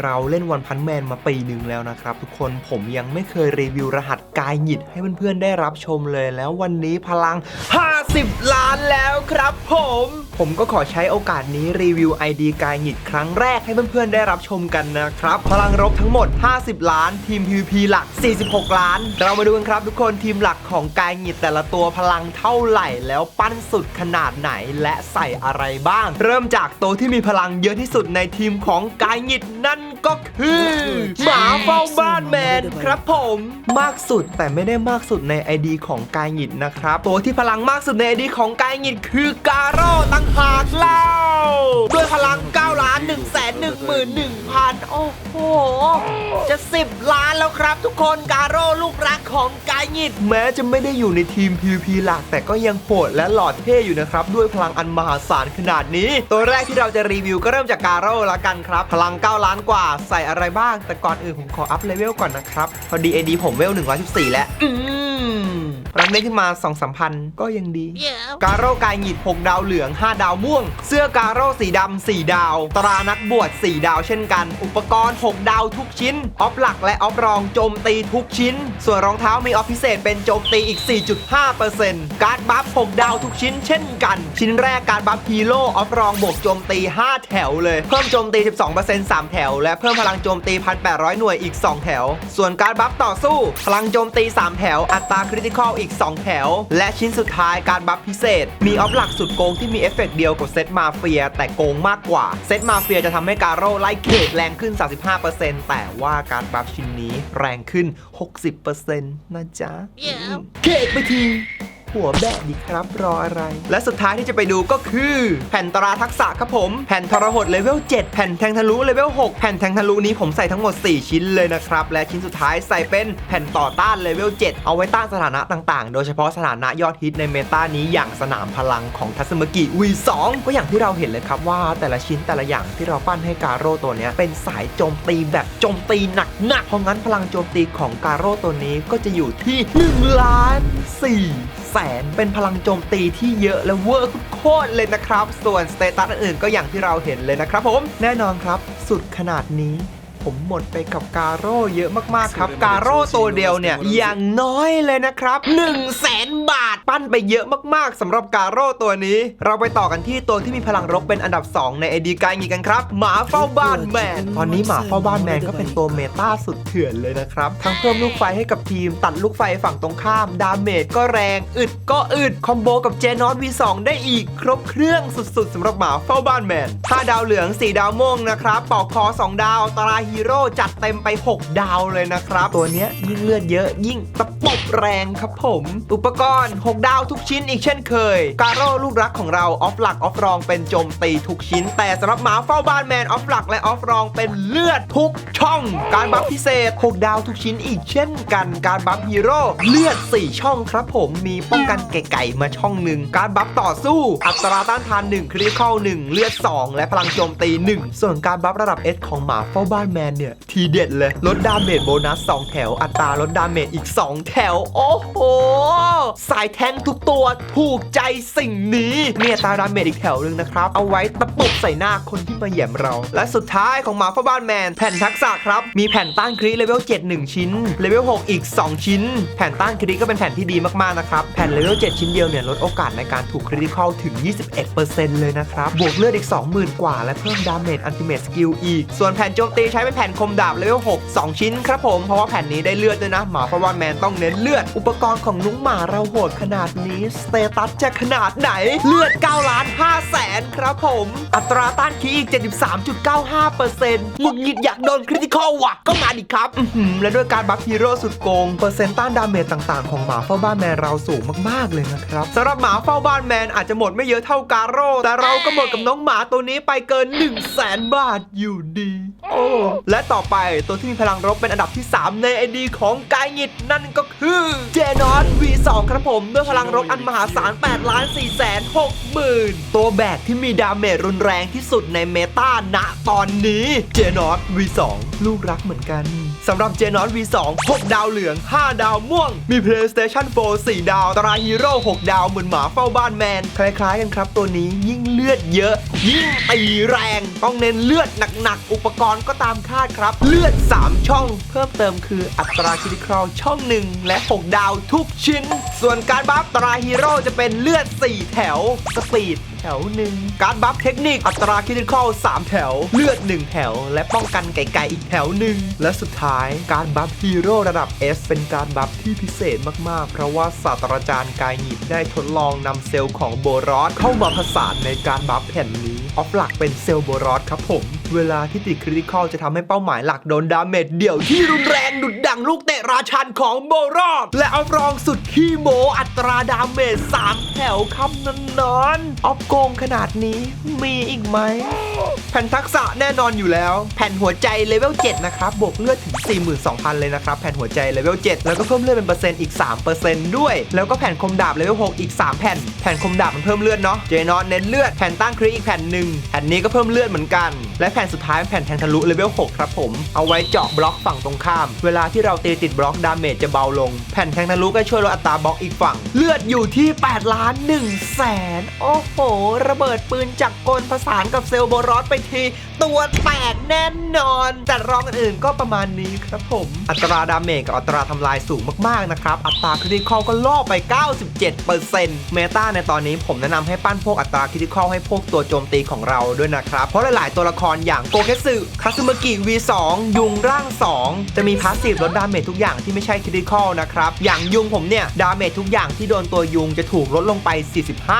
เราเล่นวันพันแมนมาปีหนึ่งแล้วนะครับทุกคนผมยังไม่เคยรีวิวรหัสกายหงิดให้เพื่อนๆได้รับชมเลยแล้ววันนี้พลัง50 ล้านแล้วครับผมก็ขอใช้โอกาสนี้รีวิว ID กายหงิดครั้งแรกให้เพื่อนๆได้รับชมกันนะครับพลังรบทั้งหมด50 ล้านทีม PVP หลัก46 ล้านเรามาดูกันครับทุกคนทีมหลักของกายหงิดแต่ละตัวพลังเท่าไหร่แล้วปั้นสุดขนาดไหนและใส่อะไรบ้างเริ่มจากตัวที่มีพลังเยอะที่สุดในทีมของกายหงิดนั่นก็คือหมาเฝ้าบ้านแมนครับผมมากสุดแต่ไม่ได้มากสุดใน ID ของกายหงิดนะครับตัวที่พลังมากสุดใน ID ของกายหงิดคือกาโร่ตั้งหากเล่าด้วยพลัง9,111,000โอ้โหจะ10 ล้านแล้วครับทุกคนกาโร่ลูกรักของกายหงิดแม้จะไม่ได้อยู่ในทีม PVP หลักแต่ก็ยังโหดและหล่อเท่อยู่นะครับด้วยพลังอันมหาศาลขนาดนี้ตัวแรกที่เราจะรีวิวก็เริ่มจากกาโร่ละกันครับพลัง9 ล้านกว่าใส่อะไรบ้างแต่ก่อนอื่นผมขออัพเลเวลก่อนนะครับพอดี AD ผมเวล114แล้วรังได้ขึ้นมา 2-3 พันก็ยังดีกาโร่กายหงิด6 ดาวเหลือง5 ดาวม่วงเสื้อกาโร่สีดำ4 ดาวตรานักบวช4 ดาวเช่นกันอุปกรณ์6 ดาวทุกชิ้นออฟหลักและออฟรองโจมตีทุกชิ้นส่วนรองเท้ามีออฟพิเศษเป็นโจมตีอีก 4.5% การ์ดบัฟ6 ดาวทุกชิ้นเช่นกันชิ้นแรกการ์ดบัฟฮีโร่ออฟรองบวกโจมตี5 แถวเลยเพิ่มโจมตี 12% 3 แถวและเพิ่มพลังโจมตี 1,800 หน่วยอีก2 แถวส่วนการ์ดบัฟต่อสู้พลังโจมตี3 แถวอัตราคริติคอลอีก2 แถวและชิ้นสุดท้ายการบัฟพิเศษมีออฟหลักสุดโกงที่มีเอฟเฟกต์เดียวกับเซตมาเฟียแต่โกงมากกว่าเซตมาเฟียจะทำให้กาโร่ไล่เขตแรงขึ้น 35% แต่ว่าการบัฟชิ้นนี้แรงขึ้น 60% นะจ๊ะ เขตไปทีหัวแบะดีครับรออะไรและสุดท้ายที่จะไปดูก็คือแผ่นตราทักษะครับผมแผ่นทรหดเลเวล7แผ่นแทงทะลุเลเวล6แผ่นแทงทะลุนี้ผมใส่ทั้งหมด4 ชิ้นเลยนะครับและชิ้นสุดท้ายใส่เป็นแผ่นต่อต้านเลเวล7เอาไว้ต้านสถานะต่างๆโดยเฉพาะสถานะยอดฮิตในเมตานี้อย่างสนามพลังของทัสึมากิ V2 ก็อย่างที่เราเห็นเลยครับว่าแต่ละชิ้นแต่ละอย่างที่เราปั้นให้กาโร่ตัวนี้เป็นสายโจมตีแบบโจมตีหนักๆเพราะงั้นพลังโจมตีของกาโร่ตัวนี้ก็จะอยู่ที่1,400,000เป็นพลังโจมตีที่เยอะและเวอร์โคตรเลยนะครับส่วนสเตตัสอื่นๆก็อย่างที่เราเห็นเลยนะครับผมแน่นอนครับสุดขนาดนี้ผมหมดไปกับกาโร่เยอะมากๆครับกาโร่ตัวเดียวเนี่ยอย่างน้อยเลยนะครับ100,000 บาทปั้นไปเยอะมากๆสำหรับกาโร่ตัวนี้เราไปต่อกันที่ตัวที่มีพลังรบเป็นอันดับ2ในไอดีกายหงิดกันครับหมาเฝ้าบ้านแมนตอนนี้หมาเฝ้าบ้านแมนก็เป็นตัวเมตาสุดเถื่อนเลยนะครับทั้งเพิ่มลูกไฟให้กับทีมตัดลูกไฟฝั่งตรงข้ามดาเมจก็แรงอึดก็อึดคอมโบกับเจนอต V2 ได้อีกครบเครื่องสุดๆสำหรับหมาเฝ้าบ้านแมน5 ดาวเหลือง4 ดาวม่วงนะครับปอกคอ2 ดาวตราฮีโร่จัดเต็มไป6 ดาวเลยนะครับตัวเนี้ยยิ่งเลือดเยอะยิ่งตะปบแรงครับผมอุปกรณ์6 ดาวทุกชิ้นอีกเช่นเคยกาโร่ลูกรักของเราออฟหลักออฟรองเป็นโจมตีทุกชิ้นแต่สำหรับหมาเฝ้าบ้านแมนออฟหลักและออฟรองเป็นเลือดทุกช่องการบัฟพิเศษ6 ดาวทุกชิ้นอีกเช่นกันการบัฟฮีโร่เลือด4 ช่องครับผมมีป้องกันไก่ๆมาช่องหนึ่งการบัฟต่อสู้อัตราต้านทาน1คริติคอล1เลือด2และพลังโจมตี1ส่วนการบัฟระดับ S ของหมาเฝ้าบ้านแมนเนี่ยทีเด็ดเลยลดดาเมจโบนัส2 แถวอัตราลดดาเมจอีก2 แถวโอ้โหสายแทงทุกตัวถูกใจสิ่งนี้เนี่ยตาดาเมจอีกแถวนึงนะครับเอาไว้ตะปบใส่หน้าคนที่มาแหย่มเราและสุดท้ายของหมาเฝ้าบ้านแมนแผ่นทักษะครับมีแผ่นต้านคริเลเวล7 1 ชิ้นเลเวล6อีก2 ชิ้นแผ่นต้านคริก็เป็นแผ่นที่ดีมากๆนะครับแผ่นเลเวล7 ชิ้นเดียวเนี่ยลดโอกาสในการถูกคริติคอลถึง 21% เลยนะครับบวกเลือดอีก 20,000 กว่าและเพิ่มดาเมจอัลติเมทสกิลอีกส่วนแผ่นโจมตีใช้เป็นแผ่นคมดาบเลเวล6 2 ชิ้นครับผมเพราะว่าแผ่นนี้ได้เลือดด้วยนะหมาเฝ้าบ้านแมนต้องเน้นเลือดอุปกรณ์ของนุ้งหมาเราโหดขนาดนี้สเตตัสจะขนาดไหนเลือด9,500,000ครับผมอัตราต้านคีอีก 73.95% หงุดหงิดอยากโดนคริติคอลว่ะก็มาดิครับและด้วยการบัฟฮีโร่สุดโกงเปอร์เซ็นต์ต้านดาเมจต่างๆของหมาเฝ้าบ้านแมนเราสูงมากๆเลยนะครับสำหรับหมาเฝ้าบ้านแมนอาจจะหมดไม่เยอะเท่ากาโร่แต่เราก็หมดกับน้องหมาตัวนี้ไปเกิน100,000 บาทอยู่ดีโอ้และต่อไปตัวที่มีพลังรบเป็นอันดับที่3ในไอดีของกายหงิดนั่นก็ คือเจนอต V2 ครับผมด้วยพลังรบอันมหาศาล 8,460,000 ตัวแบกที่มีดาเมจรุนแรงที่สุดในเมตาณตอนนี้เจนอต V2 ลูกรักเหมือนกันสำหรับเจนอต V2 6 ดาวเหลือง 5 ดาวม่วงมี PlayStation 4 4 ดาวตราฮีโร่6 ดาวเหมือนหมาเฝ้าบ้านแมนคล้ายๆกันครับตัวนี้ยิ่งเลือดเยอะยิ่งตีแรงต้องเน้นเลือดหนักๆอุปกรณ์ก็ตามคาดครับเลือด3ช่องเพิ่มเติมคืออัตราคริติคอลช่อง1และ6 ดาวทุกชิ้นส่วนการบัฟตราฮีโร่จะเป็นเลือด4แถวสปีดแถวหนึ่งการบัฟเทคนิคอัตราคริติคอล3แถวเลือด1แถวและป้องกันไกลๆอีกแถวหนึ่งและสุดท้ายการบัฟฮีโร่ระดับ S เป็นการบัฟที่พิเศษมากๆเพราะว่าศาสตราจารย์กายหยิบได้ทดลองนำเซลล์ของโบรอสเข้ามาผสานในการบัฟแผ่นนี้ออฟหลักเป็นเซลล์โบรอสครับผมเวลาที่ติดคริติคอลจะทำให้เป้าหมายหลักโดนดาเมจเดี่ยวที่รุนแรงดุดดั่งลูกเตะราชันของโบรอสและออฟรองสุดขี้โมอัตราดาเมจ3แถวคำนอนออฟโกงขนาดนี้มีอีกไหมแผ่นทักษะแน่นอนอยู่แล้วแผ่นหัวใจเลเวล7นะครับบวกเลือดถึง 42,000 เลยนะครับแผ่นหัวใจเลเวล7แล้วก็เพิ่มเลือดเป็นเปอร์เซ็นต์อีก 3% ด้วยแล้วก็แผ่นคมดาบเลเวล6อีก3แผ่นแผ่นคมดาบมันเพิ่มเลือดเนาะเจนอตเน้นเลือดแผ่นตั้งคริอีกแผ่นหนึ่งแผ่นนี้ก็เพิ่มเลือดเหมือนกันและแผ่นสุดท้ายแผ่นแทงทะลุเลเวล6ครับผมเอาไว้เจาะบล็อกฝั่งตรงข้ามเวลาที่เราตีติดบล็อกดาเมจจะเบาลงแผ่นแทงทะลุก็ช่วยลดอัตราบล็อกอีกฝั่งเลือดอยู่ที่8,100,000โอ้โหระเบิดปืนจักรกลผสานกับเซลล์โบรอสไปทีตัวแตกแน่นอนแต่รองอื่นๆก็ประมาณนี้ครับผมอัตราดาเมจกับอัตราทำลายสูงมากๆนะครับอัตราคริติคอลก็ล่อไป 97% เมตาในตอนนี้ผมแนะนำให้ปั้นพวกอัตราคริติคอลให้พวกตัวโจมตีของเราด้วยนะครับเพราะหลายๆตัวละครอย่างโกเคสึคาซึมะกิ V2 ยุงร่าง2จะมีพาสซีฟลดดาเมจทุกอย่างที่ไม่ใช่คริติคอลนะครับอย่างยุงผมเนี่ยดาเมจทุกอย่างที่โดนตัวยุงจะถูกลดลงไป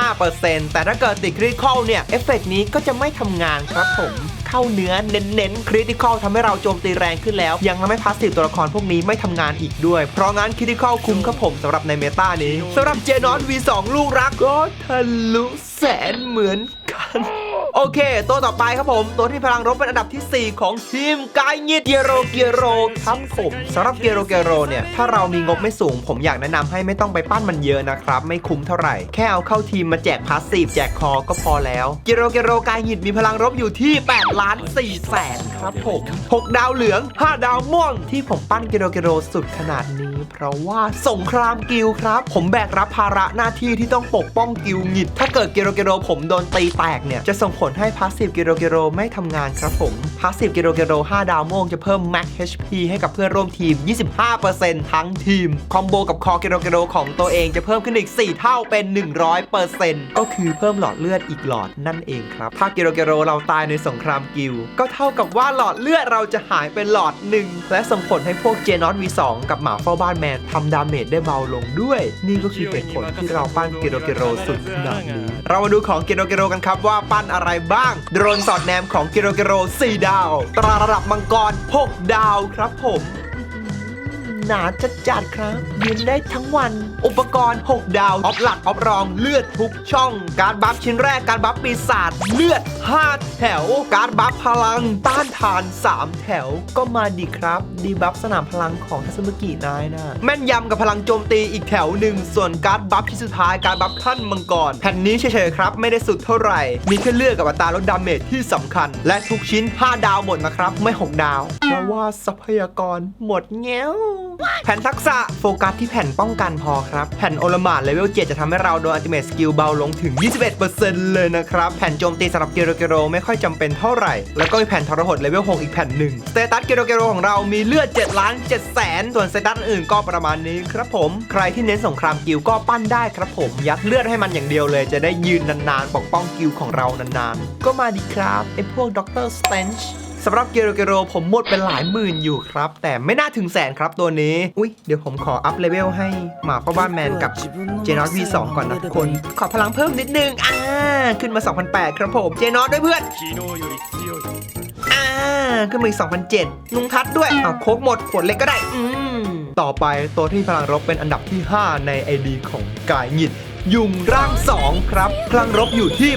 45% แต่ถ้าเกิดติดคริติคอลเนี่ยเอฟเฟกต์นี้ก็จะไม่ทำงานครับผมเข้าเนื้อเน้นๆคริติคอลทำให้เราโจมตีแรงขึ้นแล้วยังทำให้พาสซีฟตัวละครพวกนี้ไม่ทำงานอีกด้วยเพราะงั้นคริติคอลคุ้มครับผมสำหรับในเมตานี้สำหรับเจนอต V2 ลูกรักก็ทะลุแสนเหมือนกันโอเคตัวต่อไปครับผมตัวที่พลังรบเป็นอันดับที่4ของทีมกายงิดเกียโรครับผมสำหรับเกียโรเนี่ยถ้าเรามีงบไม่สูงผมอยากแนะนำให้ไม่ต้องไปปั้นมันเยอะนะครับไม่คุ้มเท่าไหร่แค่เอาเข้าทีมมาแจกพาสซีฟแจกคอก็พอแล้วเกียโรกายงิดมีพลังรบอยู่ที่8,400,000ครับผม6 ดาวเหลือง 5 ดาวม่วงที่ผมปั้นเกียโรสุดขนาดนี้เพราะว่าสงครามกิลด์ครับผมแบกรับภาระหน้าที่ที่ต้องปกป้องกิลด์งิดถ้าเกิดเกียโรผมโดนตีแตกเนี่ยจะส่งผลให้พาสซีฟเกียโรไม่ทำงานครับผมพาสซีฟเกียโร5 ดาวม่วงจะเพิ่ม Max HP ให้กับเพื่อนร่วมทีม 25% ทั้งทีมคอมโบกับคอเกียโรของตัวเองจะเพิ่มขึ้นอีก4เท่าเป็น 100% ก็คือเพิ่มหลอดเลือดอีกหลอดนั่นเองครับถ้าเกียโรเราตายในสงครามกิลด์ก็เท่ากับว่าหลอดเลือดเราจะหายเป็นหลอดหนึ่งและส่งผลให้พวกเจนอต V2 กับหมาเฝ้าบ้านแมนทำดาเมจได้เบาลงด้วยนี่ก็คือเหตุผลที่เราปั้นเกียโรสุดขนาดนี้เรามาดูของเกียโรกันครับว่าปั้นอะไรบ้างโดรนสอดแนมของเกียโร4 ดาวตราระดับมังกร6 ดาวครับผมหนาจัดครับยืนได้ทั้งวันอุปกรณ์6 ดาวออฟหลักออฟรองเลือดทุกช่องการบัฟชิ้นแรกการบัฟปีศาจเลือด5แถวการบัฟพลังต้านทาน3แถวก็มาดีครับดีบัฟสนามพลังของทัศมกินายนะแม่นยำกับพลังโจมตีอีกแถวหนึ่งส่วนการบัฟที่สุดท้ายการบัฟขั้นมังกรแผ่นนี้เฉยๆครับไม่ได้สุดเท่าไหร่มีแค่เลือดกับอัตราลดดาเมจที่สำคัญและทุกชิ้น5 ดาวหมดนะครับไม่6 ดาวเพราะว่าทรัพยากรหมดแง้วแผ่นทักษะโฟกัสที่แผ่นป้องกันพอครับแผ่นโอลหม่านเลเวล7จะทำให้เราโดนอัลติเมทสกิลเบาลงถึง 21% เลยนะครับแผ่นโจมตีสำหรับเกียโรไม่ค่อยจำเป็นเท่าไหร่แล้วก็มีแผ่นทรหดเลเวล6อีกแผ่นหนึ่งสเตตัสเกียโรของเรามีเลือด 7,700,000 ส่วนสเตตัสอื่นก็ประมาณนี้ครับผมใครที่เน้นสงครามกิลก็ปั้นได้ครับผมยัดเลือดให้มันอย่างเดียวเลยจะได้ยืนนานๆปกป้องกิลของเรานานๆก็มาดีครับไอพวกด็อกเตอร์สเตนช์สำหรับเกียโรผมหมดเป็นหลายหมื่นอยู่ครับแต่ไม่น่าถึงแสนครับตัวนี้อุ๊ยเดี๋ยวผมขออัพเลเวลให้หมาเฝ้าบ้านแมนกับเจนอต V2 ก่อนนะทุกคนขอพลังเพิ่มนิดนึงขึ้นมา 2,800 ครับผมเจนอตด้วยเพื่อนขึ้นมาอีก 2,700 ลุงทัดด้วยเอาโคกหมดขวดเล็กก็ได้ต่อไปตัวที่พลังรบเป็นอันดับที่5ใน ID ของกายงิด ยุงร่าง 2 ครับพลังรบอยู่ที่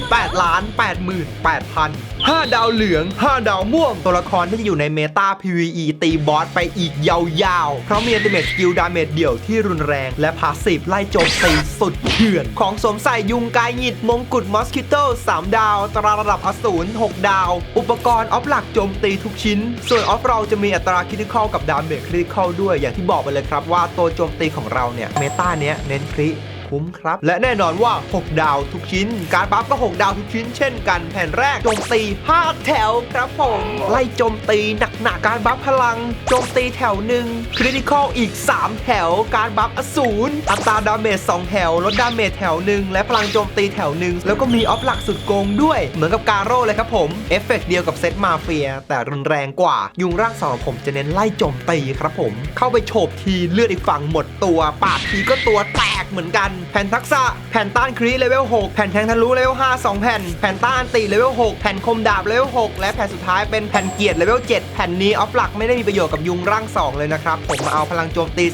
8,88,000 5 ดาวเหลือง 5 ดาวม่วงตัวละครที่จะอยู่ในเมตา PVE ตีบอสไปอีกยาวๆเพราะมีอัลติเมทสกิลดาเมจเดี่ยวที่รุนแรงและพาสซีฟไล่โจมตีสุดเถื่อนของสวมใส่ยุงกายหงิดมงกุฎมอสคิโต้3 ดาวตราระดับอสูร6 ดาวอุปกรณ์ออฟหลักโจมตีทุกชิ้นส่วนออฟเราจะมีอัตราคริติคอลกับดาเมจคริติคอลด้วยอย่างที่บอกไปเลยครับว่าตัวโจมตีของเราเนี่ยเมตาเนี้ยเน้นคริคุ้มครับและแน่นอนว่า6 ดาวทุกชิ้นการบัฟก็6 ดาวทุกชิ้นเช่นกันแผ่นแรกโจมตี5 แถวครับผมไล่โจมตีหนักๆการบัฟพลังโจมตีแถวหนึ่งคริติคอลอีก3 แถวการบัฟอสูรอัตราดาเมจ2 แถวลดดาเมจแถวหนึ่งและพลังโจมตีแถวหนึ่งแล้วก็มีออฟหลักสุดโกงด้วยเหมือนกับการโร่เลยครับผมเอฟเฟกต์เดียวกับเซตมาเฟียแต่รุนแรงกว่ายุงร่างสองผมจะเน้นไล่โจมตีครับผมเข้าไปโฉบทีเลือดอีกฝั่งหมดตัวปาดทีก็ตัวแตกเหมือนกันแผ่นทักษะแผ่นต้านครีเลเวล6แผ่นแทงทะลุเลเวล5 2 แผ่นแผ่นต้านตีเลเวล6แผ่นคมดาบเลเวล6และแผ่นสุดท้ายเป็นแผ่นเกียรติเลเวล7แผ่นนี้ออฟหลักไม่ได้มีประโยชน์กับยุงร่าง2เลยนะครับผมมาเอาพลังโจมตี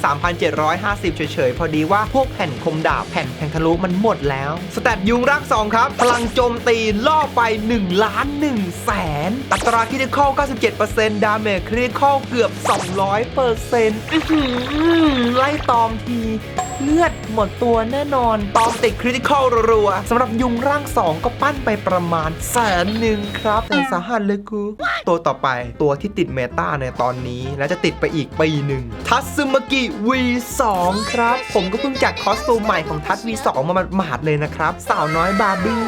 3,750 เฉยๆพอดีว่าพวกแผ่นคมดาบแผ่นแทงทะลุมันหมดแล้วสแตทยุงร่าง2ครับพลังโจมตีล่อไป1,100,000อัตราคริติคอล 97% ดาเมจคริติคอลเกือบ 200%ไล่ตอมทีเลือดหมดตัวแน่นอนตอมติดคริติคอลรัวๆสำหรับยุงร่าง2ก็ปั้นไปประมาณ100,000ครับแต่สาหัสเลยกูตัวต่อไปตัวที่ติดเมตาในตอนนี้และจะติดไปอีกปีหนึ่งทัตสึมากิ V2 ครับผมก็เพิ่งจัดคอสตูมใหม่ของทัต V2 มาหมาดๆเลยนะครับสาวน้อยบาร์บี้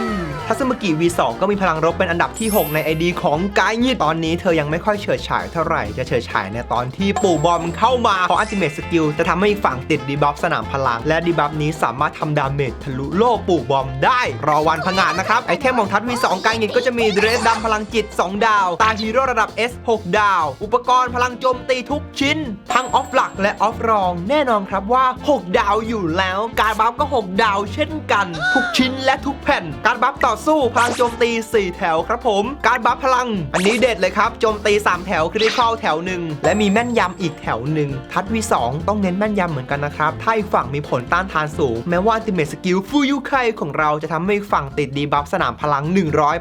ทัตสึมากิ V2 ก็มีพลังรบเป็นอันดับที่ 6 ใน ID ของกายงิดตอนนี้เธอยังไม่ค่อยเฉิดฉายเท่าไหร่จะเฉิดฉายในตอนที่ปู่บอมเข้ามาเพราะอัลติเมทสกิลจะทำให้อีกฝั่งติดดีบัฟสนามพลังและดีบัฟนี้สามารถทำดาเมจทะลุโล่ปู่บอมได้รอวันผงาดนะครับไอเทมของทัต V2 กายงิดก็จะมีเดรสดำพลังจิต2 ดาวตาฮีโร่ระดับ S 6 ดาวอุปกรณ์พลังโจมตีทุกชิ้นทั้งออฟหลักและออฟรองแน่นอนครับว่า6 ดาวอยู่แล้วการบัฟก็6 ดาวเช่นกันทุกชิ้นและทุกแผ่นการบัฟต่อสู้พลังโจมตี4 แถวครับผมการบัฟพลังอันนี้เด็ดเลยครับโจมตี3 แถวคริติคอลแถวหนึ่งและมีแม่นยำอีกแถวหนึ่งทัต V2 ต้องเน้นแม่นยำเหมือนกันนะครับถ้าอีกฝั่งมีผลต้านทานสูงแม้ว่าอัลติเมทสกิลฟูยุไคของเราจะทำให้ฝั่งติดดีบัฟสนามพลัง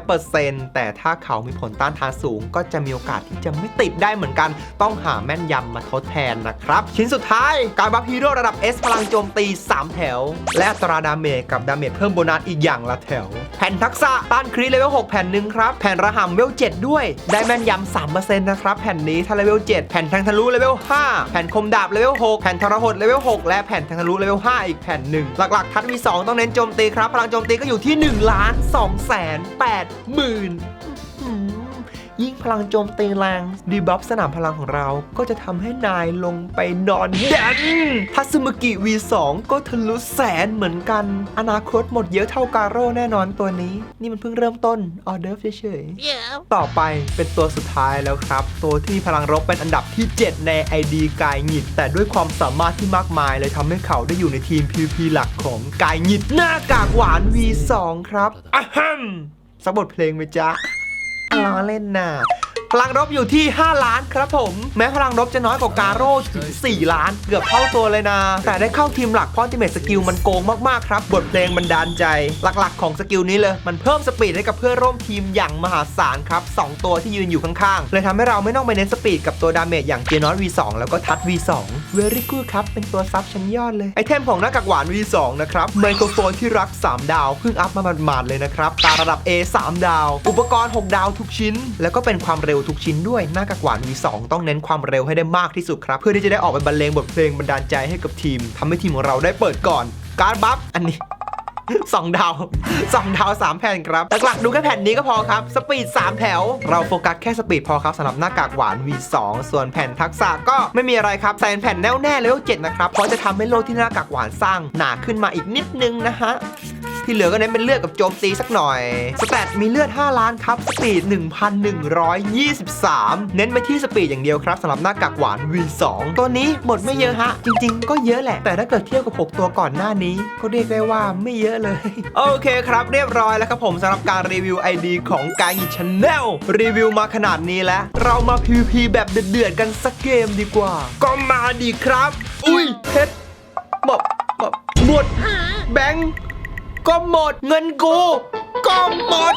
100% แต่ถ้าเขามีผลต้านทานสูงก็จะมีโอกาสที่จะไม่ติดได้เหมือนกันต้องหาแม่นยำมาทดแทนนะครับชิ้นสุดท้ายการบัฟฮีโร่ระดับ S พลังโจมตี3 แถวและอัตราดาเมจกับดาเมจเพิ่มโบนัสอีกอย่างละแถวแผ่นทักษะต้านคริเลเวล6แผ่นหนึ่งครับแผ่นระห่ำเลเวล7ด้วยได้แม่นยำ 3% นะครับแผ่นนี้ถ้าเลเวล7แผ่นแทงทะลุเลเวล5แผ่นคมดาบเลเวล6แผ่นทรหดเลเวล6และแผ่นแทงทะลุเลเวล5อีกแผ่นหนึ่งหลักๆทัต V2 ต้องเน้นโจมตีครับพลังโจมตีก็อยู่ที่ 1,280,000 ยิ่งพลังโจมตีแรงดีบัฟสนามพลังของเราก็จะทำให้นายลงไปนอนดันทัตสึมากิ V2 ก็ทะลุ100,000เหมือนกันอนาคตหมดเยอะเท่าการโร่แน่นอนตัวนี้นี่มันเพิ่งเริ่มต้นออเดิร์ฟเฉยๆต่อไปเป็นตัวสุดท้ายแล้วครับตัวที่พลังรบเป็นอันดับที่ 7 ใน ID กายหงิดแต่ด้วยความสามารถที่มากมายเลยทำให้เขาได้อยู่ในทีม PVP หลักของกายหงิดหน้ากากหวาน V2 ครับอะฮัมสักบทเพลงไหมจ๊ะล้อเล่นน่ะพลังรบอยู่ที่5 ล้านครับผมแม้พลังรบจะน้อยกว่าการโร่ถึง4 ล้านเกือบเท่าตัวเลยนะแต่ได้เข้าทีมหลักเพราะอัลติเมทสกิลมันโกงมากๆครับบทเพลงบันดาลใจหลักๆของสกิลนี้เลยมันเพิ่มสปีดให้กับเพื่อนร่วมทีมอย่างมหาศาลครับ2 ตัวที่ยืนอยู่ข้างๆเลยทำให้เราไม่ต้องไปเน้นสปีดกับตัวดาเมจอย่างเจนอส V2 แล้วก็ทัต V2 Very good ครับเป็นตัวซับชั้นยอดเลยไอเทมของหน้ากากหวาน V2 นะครับไมโครโฟนที่รัก3 ดาวเพิ่งอัพมาหมาดๆเลยนะครับตาระดับ A 3 ดาวอุปกรณ์6 ดาวทุกชิ้นแล้วก็เป็นความเร็วทุกชิ้นด้วยหน้ากากหวาน V2 ต้องเน้นความเร็วให้ได้มากที่สุดครับเพื่อที่จะได้ออกไปบรรเลงบทเพลงบันดาลใจให้กับทีมทำให้ทีมของเราได้เปิดก่อนการบัฟอันนี้ 2 ดาว 3 แผ่นครับหลักๆดูแค่แผ่นนี้ก็พอครับสปีด3 แถวเราโฟกัสแค่สปีดพอครับสำหรับหน้ากากหวาน V2 ส่วนแผ่นทักษะก็ไม่มีอะไรครับใส่แผ่นแน่วแน่เลเวล7นะครับเพราะจะทำให้โลที่หน้ากากหวานสร้างหนาขึ้นมาอีกนิดนึงนะฮะที่เหลือก็เน้นเป็นเลือดกับโจมตีสักหน่อยสแตทมีเลือด5 ล้านครับสปีด 1,123 เน้นไปที่สปีดอย่างเดียวครับสำหรับหน้ากากหวาน V2 ตัวนี้หมดไม่เยอะฮะจริงๆก็เยอะแหละแต่ถ้าเกิดเทียบกับ6 ตัวก่อนหน้านี้ก็เรียกได้ว่าไม่เยอะเลยโอเคครับเรียบร้อยแล้วครับผมสำหรับการรีวิว ID ของกายหงิด Channel รีวิวมาขนาดนี้แล้วเรามา PVP แบบเดือดๆกันสักเกมดีกว่าก็มาดีครับอุ้ยเพชรหมดแบงค์ ก็หมดเงินกูก็หมด